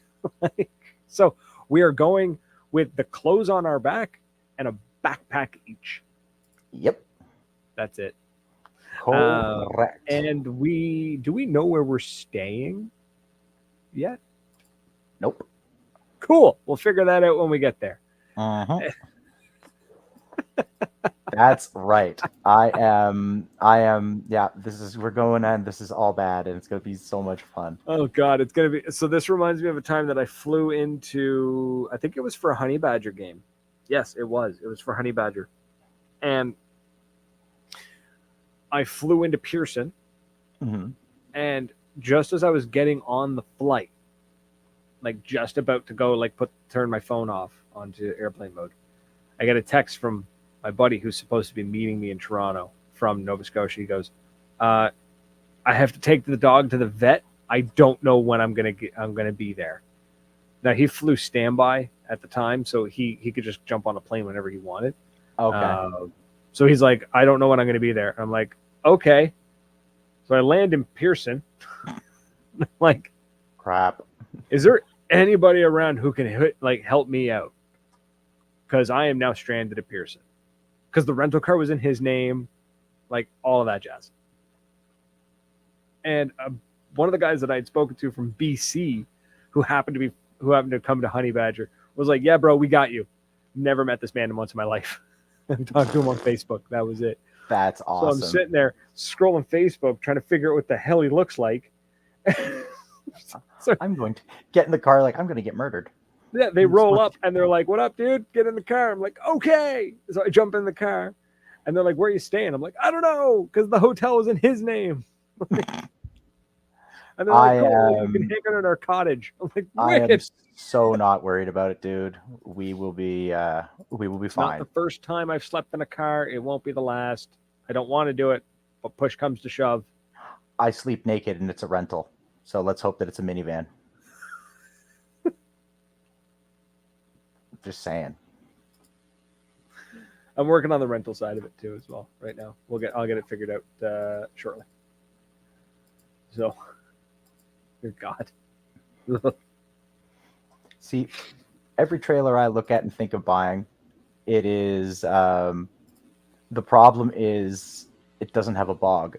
So we are going with the clothes on our back and a backpack each. Yep, that's it. Correct. And do we know where we're staying yet? Nope. Cool. We'll figure that out when we get there. Uh-huh. That's right. I am. Yeah, we're going, and this is all bad, and it's going to be so much fun. Oh God, it's going to be. So this reminds me of a time that I flew into, I think it was for a Honey Badger game. Yes, it was. It was for Honey Badger. And I flew into Pearson, and just as I was getting on the flight, like just about to go, like turn my phone off onto airplane mode, I get a text from my buddy who's supposed to be meeting me in Toronto from Nova Scotia. He goes, I have to take the dog to the vet. I don't know when I'm gonna be there. Now he flew standby at the time, so he could just jump on a plane whenever he wanted. Okay. So he's like, I don't know when I'm gonna be there. I'm like, okay. So I land in Pearson. Like, crap. Is there anybody around who can help me out? Because I am now stranded at Pearson. Because the rental car was in his name, like all of that jazz. And one of the guys that I had spoken to from BC, who happened to come to Honey Badger, was like, "Yeah, bro, we got you." Never met this man once in my life. I talked to him on Facebook. That was it. That's awesome. So I'm sitting there scrolling Facebook, trying to figure out what the hell he looks like. So I'm going to get in the car like I'm going to get murdered. Yeah, they roll up and they're like, "What up, dude? Get in the car." I'm like, "Okay." So I jump in the car, and they're like, "Where are you staying?" I'm like, "I don't know," because the hotel was in his name. And they're like, "Cool, you can hang out at our cottage." I'm like, I am "Wicked." so not worried about it, dude. We will be Not fine. the first time I've slept in a car. It won't be the last. I don't want to do it, but push comes to shove. I sleep naked and it's a rental. So let's hope that it's a minivan. Just saying. I'm working on the rental side of it too as well right now. I'll get it figured out shortly. So, dear God. See, every trailer I look at and think of buying, it is the problem is it doesn't have a bog.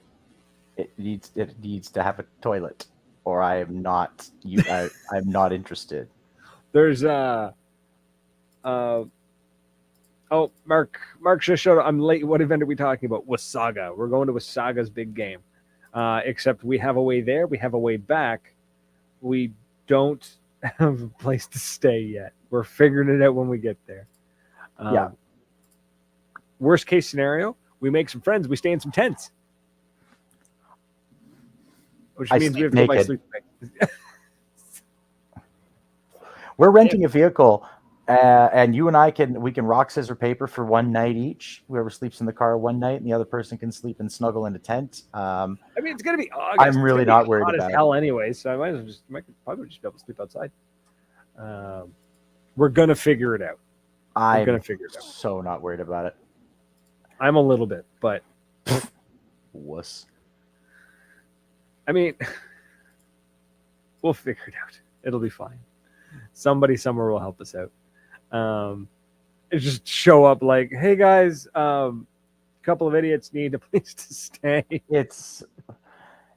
It needs to have a toilet, or I am not I'm not interested. There's Mark just showed up. I'm late. What event are we talking about? Wasaga. We're going to Wasaga's big game. Except we have a way there, we have a way back. We don't have a place to stay yet. We're figuring it out when we get there. Yeah. Worst case scenario, we make some friends. We stay in some tents. Which means we have to go by sleep. We're renting a vehicle, and you and I can rock, scissor, paper for one night each. Whoever sleeps in the car one night, and the other person can sleep and snuggle in a tent. I mean, it's gonna be August. I'm really not worried about it. Hell, anyway. So I might probably just be able to sleep outside. We're gonna figure it out. I'm gonna figure it out. So not worried about it. I'm a little bit, but wuss. I mean, we'll figure it out. It'll be fine. Somebody somewhere will help us out. It just show up like, "Hey guys, a couple of idiots need a place to stay." It's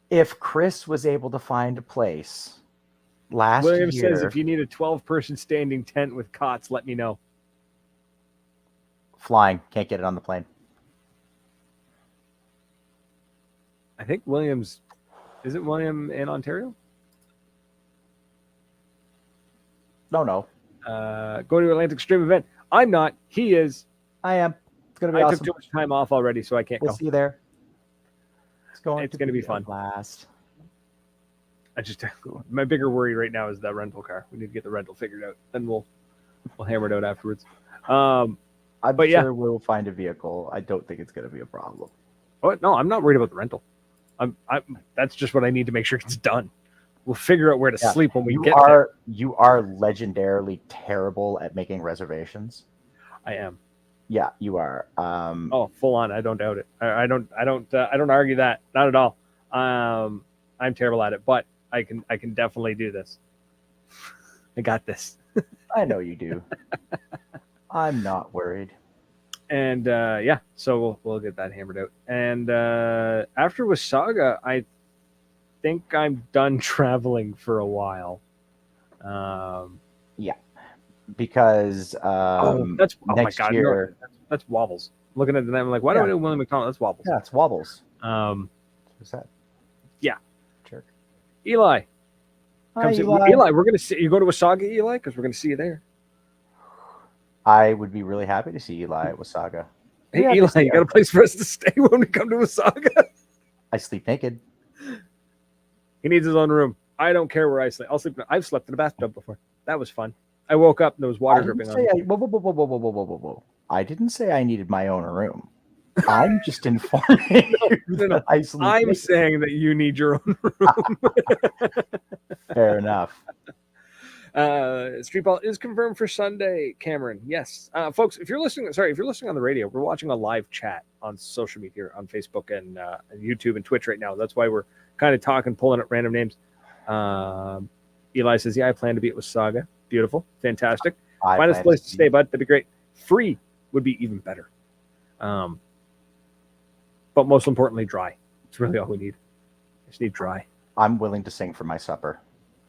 if Chris was able to find a place last William year. says, "If you need a 12-person standing tent with cots, let me know." Flying, can't get it on the plane. I think isn't William in Ontario? No. Going to Atlantic Stream event. I'm not. He is. I am. It's gonna be I awesome. took too much time off already, so I can't We'll go. see you there. It's going to be fun. Blast. My bigger worry right now is that rental car. We need to get the rental figured out. Then we'll hammer it out afterwards. I'm sure we'll find a vehicle. I don't think it's going to be a problem. Oh no, I'm not worried about the rental. That's just what I need to make sure gets done. We'll figure out where to sleep when we get there. You are legendarily terrible at making reservations. I am. Yeah, you are. Full on. I don't doubt it. I don't argue that. Not at all. I'm terrible at it, but I can definitely do this. I got this. I know you do. I'm not worried. And so we'll get that hammered out. And after Wasaga, I think I'm done traveling for a while. Because next year, that's Wobbles. Looking at the name, I'm like, why do I know William McDonald? That's Wobbles. Yeah, it's Wobbles. What's that? Yeah, jerk. Eli. Hi, Eli, we're gonna see you. Go to Wasaga, Eli, because we're gonna see you there. I would be really happy to see Eli at Wasaga. Hey, Eli, you got a place for us to stay when we come to Wasaga? I sleep naked. He needs his own room. I don't care where I sleep. I've slept in a bathtub before. That was fun. I woke up and there was water dripping on me. Whoa. I didn't say I needed my own room. I'm just informing no. I'm saying that you need your own room. Fair enough. Street Ball is confirmed for Sunday, Cameron. Yes. Folks, if you're listening on the radio, we're watching a live chat on social media, on Facebook and YouTube and Twitch right now. That's why we're kind of talking, pulling at random names. Eli says, I plan to be at Wasaga. Beautiful. Fantastic. Find us a place to stay, bud. That'd be great. Free would be even better. But most importantly, dry. It's really all we need. Just need dry. I'm willing to sing for my supper.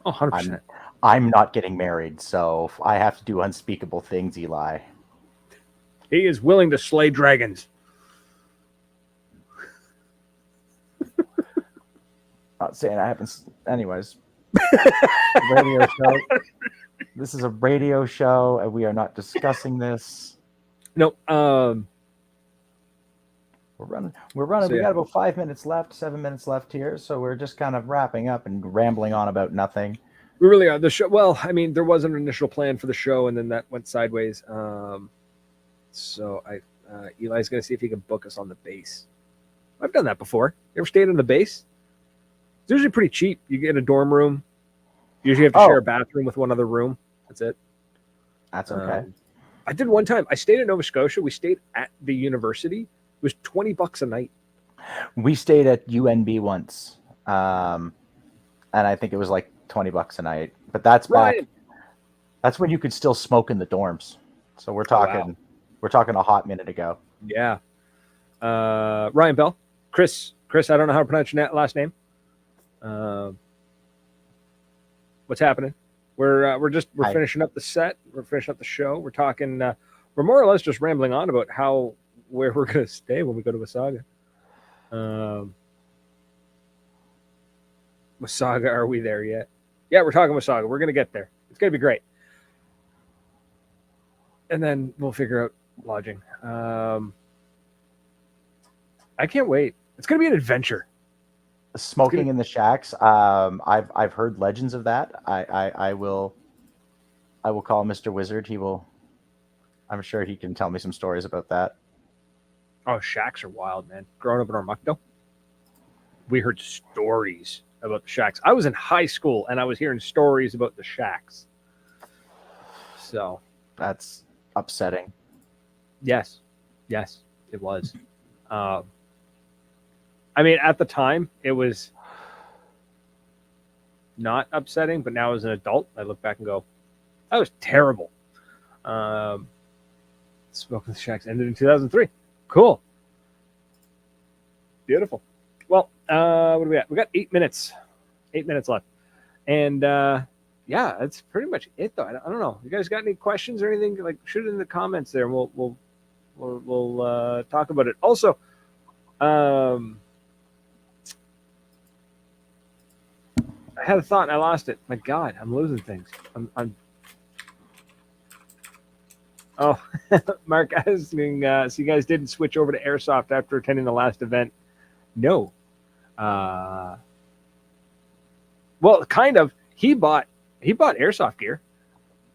Oh, 100%. I'm not getting married, so I have to do unspeakable things, Eli. He is willing to slay dragons. Not saying I haven't. Anyways. Radio show. This is a radio show, and we are not discussing this. No. We're running. So, We yeah. got about 5 minutes left, 7 minutes left here. So we're just kind of wrapping up and rambling on about nothing. We really are. The show. Well, I mean, there was an initial plan for the show, and then that went sideways. So Eli's going to see if he can book us on the base. I've done that before. You ever stayed on the base? It's usually pretty cheap. You get a dorm room. You usually have to share a bathroom with one other room. That's it. That's okay. I did one time. I stayed in Nova Scotia. We stayed at the university. It was $20 a night. We stayed at UNB once, and I think it was like $20 a night. But that's back. Ryan. That's when you could still smoke in the dorms. So we're talking. wow. We're talking a hot minute ago. Yeah. Ryan Bell. Chris, I don't know how to pronounce your last name. What's happening? We're finishing up the set. We're finishing up the show. We're talking. We're more or less just rambling on about where we're going to stay when we go to Wasaga. Wasaga, are we there yet? Yeah, we're talking Wasaga. We're going to get there. It's going to be great. And then we'll figure out lodging. I can't wait. It's going to be an adventure. Smoking in the shacks. I've heard legends of that. I will call Mr. Wizard. I'm sure he can tell me some stories about that. Oh, shacks are wild, man. Growing up in Armagno, we heard stories about the shacks. I was in high school and I was hearing stories about the shacks. So that's upsetting. Yes, it was. I mean, at the time, it was not upsetting, but now as an adult, I look back and go, that was terrible. Smoking the Shacks ended in 2003. Cool. Beautiful. Well, what do we got? We got 8 minutes. 8 minutes left. And yeah, that's pretty much it, though. I don't know. You guys got any questions or anything? Like, shoot it in the comments there, and we'll talk about it. Also, I had a thought and I lost it. My God, I'm losing things. I'm Oh, Mark asking, so you guys didn't switch over to Airsoft after attending the last event? No. Well, kind of. He bought Airsoft gear.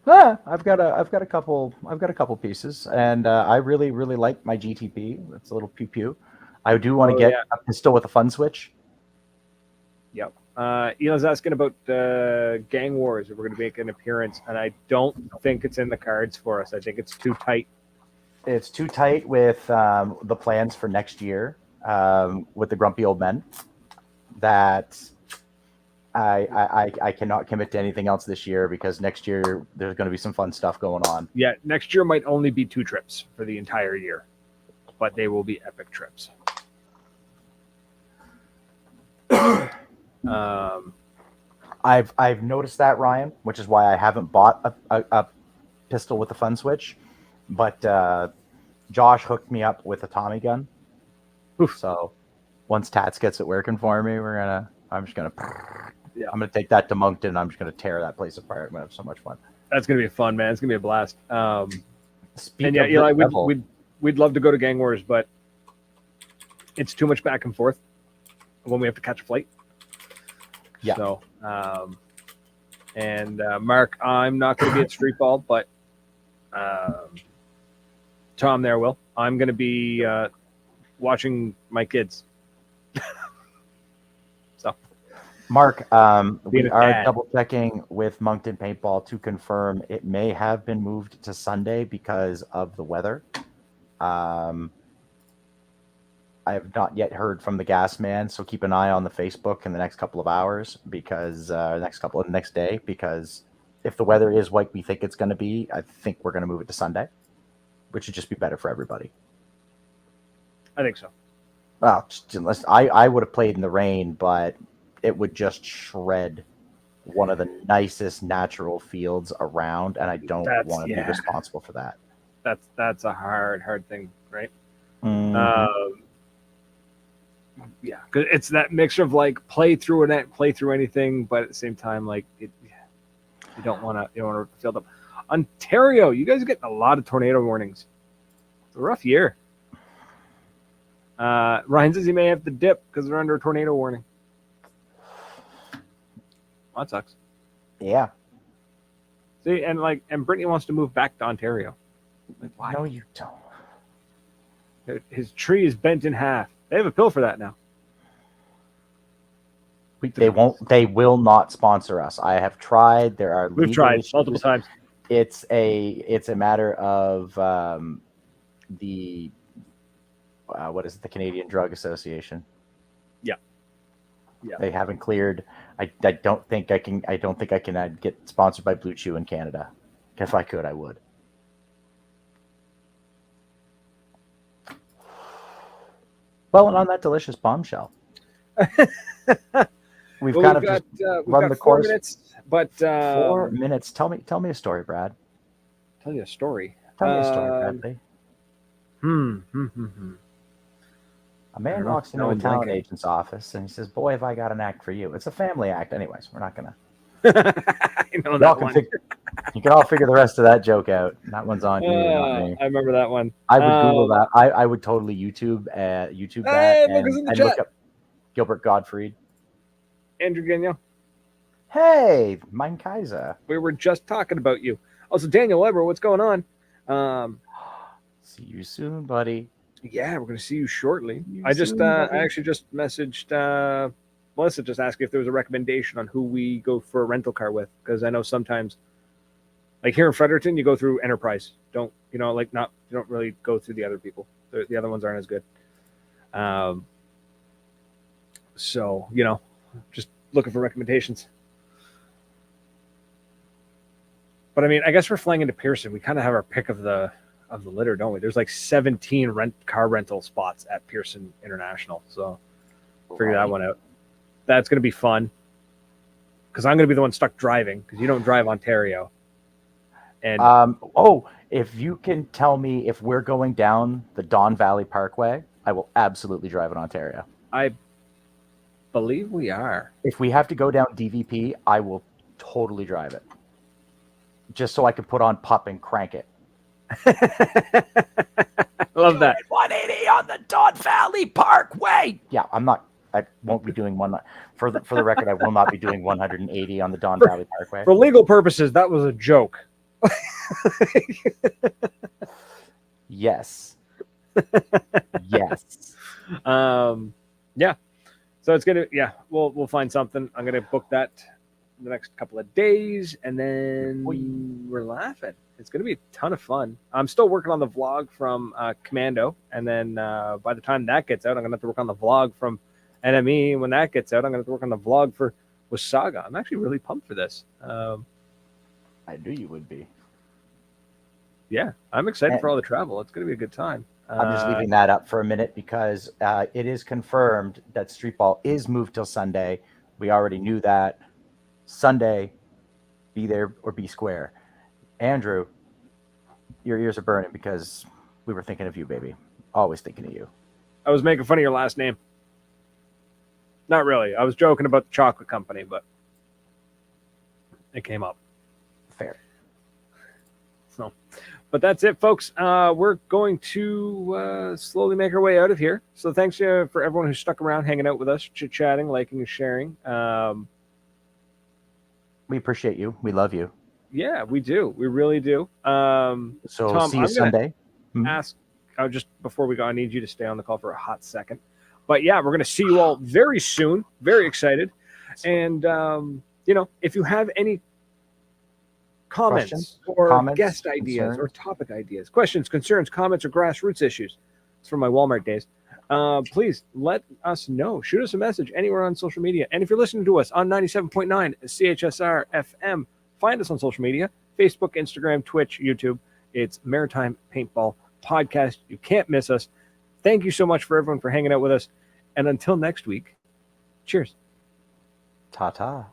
I've got a couple pieces, and I really like my GTP. It's a little pew pew. I do want to get a pistol with a fun switch. Yep. Elon's asking about Gang Wars, if we're going to make an appearance, and I don't think it's in the cards for us. I think it's too tight. It's too tight with the plans for next year with the Grumpy Old Men. That I cannot commit to anything else this year, because next year there's going to be some fun stuff going on. Yeah, next year might only be 2 trips for the entire year, but they will be epic trips. I've noticed that, Ryan, which is why I haven't bought a pistol with a fun switch. But Josh hooked me up with a Tommy gun. Oof. So once Tats gets it working for me, I'm gonna take that to Moncton, and I'm just gonna tear that place apart. I'm gonna have so much fun. That's gonna be fun, man. It's gonna be a blast. And Speaking yeah, of Eli, Devil, we'd love to go to Gang Wars, but it's too much back and forth when we have to catch a flight. Yeah. So, Mark, I'm not going to be at Street Ball, but Tom there will. I'm going to be watching my kids. So, Mark, we Being a are dad. double checking with Moncton Paintball to confirm it may have been moved to Sunday because of the weather. I have not yet heard from the gas man, so keep an eye on the Facebook in the next couple of hours, because next day, because if the weather is like we think it's going to be, I think we're going to move it to Sunday, which would just be better for everybody. I think so. Well, unless I would have played in the rain, but it would just shred one of the nicest natural fields around, and I don't want to be responsible for that. That's a hard thing, right? Mm-hmm. Yeah, because it's that mixture of like play through anything, but at the same time, like it. You don't want to rip the field up. Ontario, you guys are getting a lot of tornado warnings. It's a rough year. Ryan says he may have to dip because they're under a tornado warning. Well, that sucks. Yeah. See, and Brittany wants to move back to Ontario. Like, why? No, you don't. His tree is bent in half. They have a pill for that now. They won't. They will not sponsor us. I have tried. There are. We've tried multiple times. It's a matter of the what is it? The Canadian Drug Association. Yeah. They haven't cleared. I don't think I can. I don't think I can get sponsored by Blue Chew in Canada. If I could, I would. Well, and on that delicious bombshell, we've run the 4 course. minutes, but 4 minutes. Tell me a story, Brad. Tell you a story. Tell me a story, Bradley. A man walks into a talent agent's office and he says, "Boy, have I got an act for you." It's a family act, anyways. We're not gonna. I know that one. You can all figure the rest of that joke out. That one's on you, not me. I remember that one. I would Google that. I would totally YouTube that and look up Gilbert Gottfried. Andrew Gagnon. Hey, mein Kaiser. We were just talking about you. Also, Daniel Weber, what's going on? See you soon, buddy. Yeah, we're going to see you shortly. I actually just messaged Melissa, just asking if there was a recommendation on who we go for a rental car with, because I know sometimes, like here in Fredericton, you go through Enterprise. You don't really go through the other people. The other ones aren't as good. So just looking for recommendations. But I mean, I guess we're flying into Pearson. We kind of have our pick of the litter, don't we? There's like 17 car rental spots at Pearson International. So figure that one out. That's going to be fun because I'm going to be the one stuck driving because you don't drive Ontario. And if you can tell me if we're going down the Don Valley Parkway, I will absolutely drive in Ontario. I believe we are. If we have to go down DVP, I will totally drive it. Just so I can put on Pup and crank it. Love that. 180 on the Don Valley Parkway. Yeah, I won't be doing one. For the record, I will not be doing 180 on the Don Valley Parkway. For legal purposes, that was a joke. Yes. Yes. Yeah. So it's gonna. Yeah, we'll find something. I'm gonna book that in the next couple of days, and then we're laughing. It's going to be a ton of fun. I'm still working on the vlog from Commando, and then by the time that gets out, I'm going to have to work on the vlog from NME. When that gets out, I'm going to have to work on the vlog for Wasaga. I'm actually really pumped for this. I knew you would be. Yeah, I'm excited for all the travel. It's going to be a good time. I'm just leaving that up for a minute because it is confirmed that Street Ball is moved till Sunday. We already knew that. Sunday, be there or be square. Andrew, your ears are burning because we were thinking of you, baby. Always thinking of you. I was making fun of your last name. Not really. I was joking about the chocolate company, but it came up. Fair. So, but that's it, folks. We're going to slowly make our way out of here. So thanks for everyone who stuck around, hanging out with us, chit-chatting, liking, and sharing. We appreciate you. We love you. Yeah, we do. We really do. So Tom, see you Sunday. Ask just before we go, I need you to stay on the call for a hot second. But yeah, we're going to see you all very soon. Very excited. And, if you have any comments, guest ideas, concerns, or topic ideas, questions, concerns, comments, or grassroots issues, it's from my Walmart days, please let us know. Shoot us a message anywhere on social media. And if you're listening to us on 97.9 CHSR FM, find us on social media, Facebook, Instagram, Twitch, YouTube. It's Maritime Paintball Podcast. You can't miss us. Thank you so much for everyone for hanging out with us. And until next week, cheers. Ta-ta.